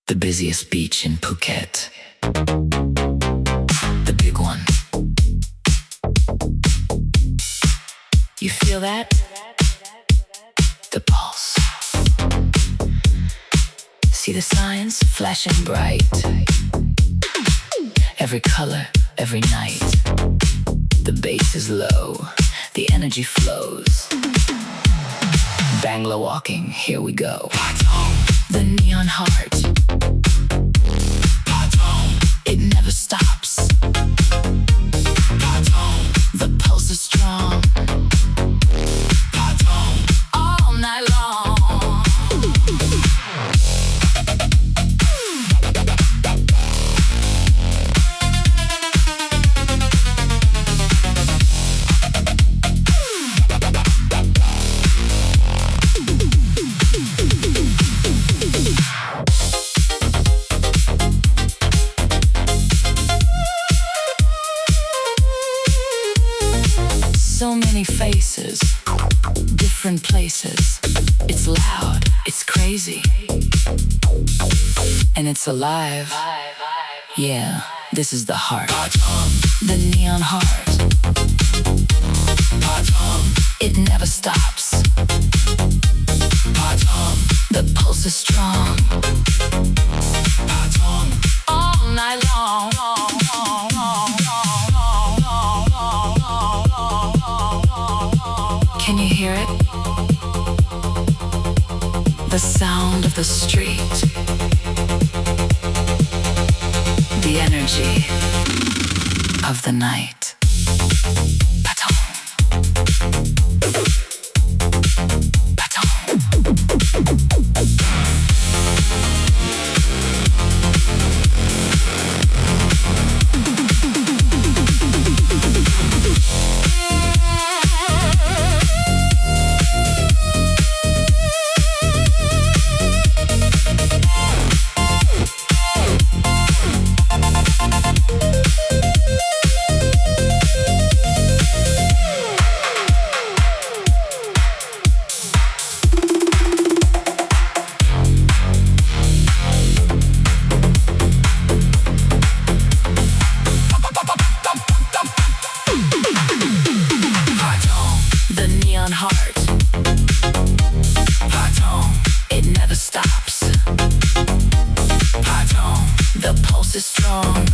The busiest beach in Phuket. The big one. You feel that? The pulse. See the signs flashing bright. Every color, every night. The bass is low, the energy flows. Bangla walking, here we go. The neon heart. It never stops. The pulse is strong. All night long. So many faces, different places. It's loud, it's crazy, and it's alive. Yeah, this is the heart. The neon heart. It never stops. The pulse is strong. All night long. Can you hear it? The sound of the street. The energy of the night. PATONG. PATONG. The neon heart. PATONG. It never stops. PATONG. The pulse is strong.